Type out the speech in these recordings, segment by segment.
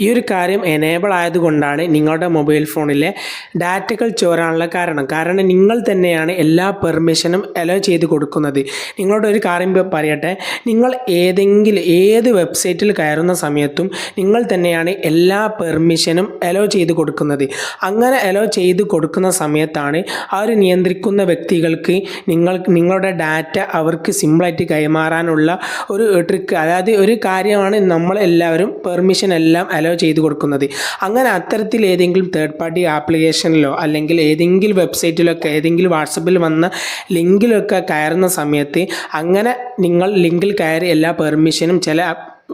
ഈ ഒരു കാര്യം എനേബിൾ ആയതുകൊണ്ടാണ് നിങ്ങളുടെ മൊബൈൽ ഫോണിലെ ഡാറ്റകൾ ചോരാനുള്ള കാരണം നിങ്ങൾ തന്നെയാണ് എല്ലാ പെർമിഷനും അലോ ചെയ്ത് കൊടുക്കുന്നത്. നിങ്ങളോട് ഒരു കാര്യം പറയട്ടെ, നിങ്ങൾ ഏത് വെബ്സൈറ്റിൽ കയറുന്ന സമയത്തും നിങ്ങൾ തന്നെയാണ് എല്ലാ പെർമിഷനും അലോ ചെയ്ത് കൊടുക്കുന്നത്. അങ്ങനെ അലോ ചെയ്ത് കൊടുക്കുന്ന സമയത്താണ് ആ ഒരു നിയന്ത്രിക്കുന്ന വ്യക്തികൾക്ക് നിങ്ങളുടെ ഡാറ്റ അവർക്ക് സിമ്പിളായിട്ട് കൈമാറാനുള്ള ഒരു ട്രിക്ക്, അതായത് ഒരു കാര്യമാണ് നമ്മളെല്ലാവരും പെർമിഷൻ എല്ലാം അലോ ചെയ്ത് കൊടുക്കുന്നത്. അങ്ങനെ അത്തരത്തിൽ ഏതെങ്കിലും തേർഡ് പാർട്ടി ആപ്ലിക്കേഷനിലോ അല്ലെങ്കിൽ ഏതെങ്കിലും വെബ്സൈറ്റിലൊക്കെ ഏതെങ്കിലും വാട്സപ്പിൽ വന്ന ലിങ്കിലൊക്കെ കയറുന്ന സമയത്ത് അങ്ങനെ നിങ്ങൾ ലിങ്കിൽ കയറി എല്ലാ പെർമിഷനും ചില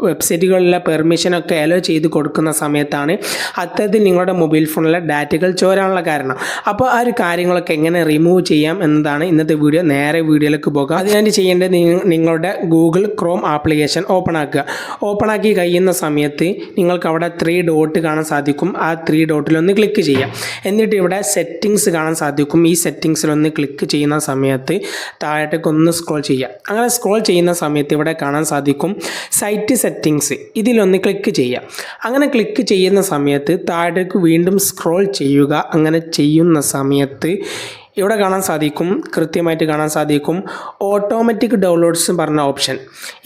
വെബ്സൈറ്റുകളിലെ പെർമിഷനൊക്കെ അലോ ചെയ്ത് കൊടുക്കുന്ന സമയത്താണ് അത്തരത്തിൽ നിങ്ങളുടെ മൊബൈൽ ഫോണിലെ ഡാറ്റകൾ ചോരാനുള്ള കാരണം. അപ്പോൾ ആ ഒരു കാര്യങ്ങളൊക്കെ എങ്ങനെ റിമൂവ് ചെയ്യാം എന്നതാണ് ഇന്നത്തെ വീഡിയോ. നേരെ വീഡിയോയിലേക്ക് പോകാം. അതിനായിട്ട് ചെയ്യേണ്ടത് നിങ്ങളുടെ ഗൂഗിൾ ക്രോം ആപ്ലിക്കേഷൻ ഓപ്പൺ ആക്കി കഴിയുന്ന സമയത്ത് നിങ്ങൾക്ക് അവിടെ 3 ഡോട്ട് കാണാൻ സാധിക്കും. ആ 3 ഡോട്ടിലൊന്ന് ക്ലിക്ക് ചെയ്യാം. എന്നിട്ട് ഇവിടെ സെറ്റിങ്സ് കാണാൻ സാധിക്കും. ഈ സെറ്റിങ്സിലൊന്ന് ക്ലിക്ക് ചെയ്യുന്ന സമയത്ത് താഴേക്ക് ഒന്ന് സ്ക്രോൾ ചെയ്യാം. അങ്ങനെ സ്ക്രോൾ ചെയ്യുന്ന സമയത്ത് ഇവിടെ കാണാൻ സാധിക്കും സൈറ്റ് സെറ്റിങ്സ്. ഇതിലൊന്ന് ക്ലിക്ക് ചെയ്യാം. അങ്ങനെ ക്ലിക്ക് ചെയ്യുന്ന സമയത്ത് താഴേക്ക് വീണ്ടും സ്ക്രോൾ ചെയ്യുക. അങ്ങനെ ചെയ്യുന്ന സമയത്ത് ഇവിടെ കൃത്യമായിട്ട് കാണാൻ സാധിക്കും ഓട്ടോമാറ്റിക് ഡൗൺലോഡ്സ് പറഞ്ഞ ഓപ്ഷൻ.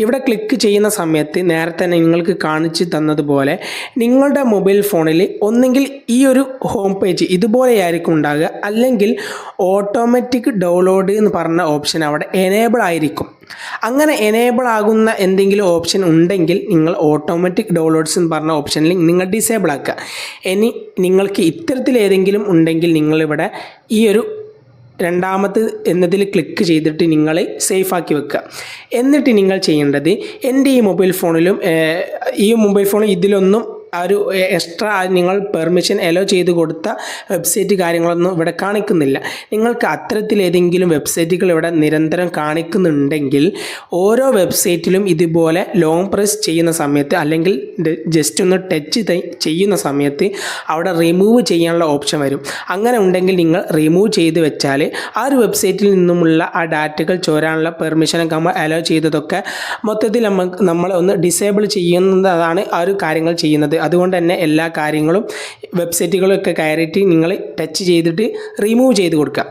ഇവിടെ ക്ലിക്ക് ചെയ്യുന്ന സമയത്ത് നേരത്തെ നിങ്ങൾക്ക് കാണിച്ചു തന്നതുപോലെ നിങ്ങളുടെ മൊബൈൽ ഫോണിൽ ഒന്നെങ്കിൽ ഈ ഒരു ഹോം പേജ് ഇതുപോലെയായിരിക്കും ഉണ്ടാകുക, അല്ലെങ്കിൽ ഓട്ടോമാറ്റിക് ഡൗൺലോഡ് എന്ന് പറഞ്ഞ ഓപ്ഷൻ അവിടെ എനേബിൾ ആയിരിക്കും. അങ്ങനെ എനേബിൾ ആകുന്ന എന്തെങ്കിലും ഓപ്ഷൻ ഉണ്ടെങ്കിൽ നിങ്ങൾ ഓട്ടോമാറ്റിക് ഡൗൺലോഡ്സ് എന്ന് പറഞ്ഞ ഓപ്ഷനിൽ നിങ്ങൾ ഡിസേബിൾ ആക്കുക. ഇനി നിങ്ങൾക്ക് ഇത്തരത്തിൽ ഏതെങ്കിലും ഉണ്ടെങ്കിൽ നിങ്ങളിവിടെ ഈ ഒരു രണ്ടാമത് എന്നതിൽ ക്ലിക്ക് ചെയ്തിട്ട് നിങ്ങൾ സേഫ് ആക്കി വെക്കുക. എന്നിട്ട് നിങ്ങൾ ചെയ്യേണ്ടത് എൻ്റെ ഈ മൊബൈൽ ഫോണിലും ഇതിലൊന്നും ആ ഒരു എക്സ്ട്രാ നിങ്ങൾ പെർമിഷൻ അലോ ചെയ്ത് കൊടുത്ത വെബ്സൈറ്റ് കാര്യങ്ങളൊന്നും ഇവിടെ കാണിക്കുന്നില്ല. നിങ്ങൾക്ക് അത്തരത്തിൽ ഏതെങ്കിലും വെബ്സൈറ്റുകൾ ഇവിടെ നിരന്തരം കാണിക്കുന്നുണ്ടെങ്കിൽ ഓരോ വെബ്സൈറ്റിലും ഇതുപോലെ ലോങ് പ്രസ് ചെയ്യുന്ന സമയത്ത് അല്ലെങ്കിൽ ജസ്റ്റ് ഒന്ന് ടച്ച് ചെയ്യുന്ന സമയത്ത് അവിടെ റിമൂവ് ചെയ്യാനുള്ള ഓപ്ഷൻ വരും. അങ്ങനെ ഉണ്ടെങ്കിൽ നിങ്ങൾ റിമൂവ് ചെയ്ത് വെച്ചാൽ ആ ഒരു വെബ്സൈറ്റിൽ നിന്നുമുള്ള ആ ഡാറ്റകൾ ചോരാനുള്ള പെർമിഷനൊക്കെ നമ്മൾ അലോ ചെയ്തതൊക്കെ മൊത്തത്തിൽ നമ്മൾ ഒന്ന് ഡിസേബിൾ ചെയ്യുന്നതാണ് ആ ഒരു കാര്യങ്ങൾ ചെയ്യുന്നത്. അതുകൊണ്ട് തന്നെ എല്ലാ കാര്യങ്ങളും വെബ്സൈറ്റുകളൊക്കെ കയറിയിട്ട് നിങ്ങൾ ടച്ച് ചെയ്തിട്ട് റിമൂവ് ചെയ്ത് കൊടുക്കുക.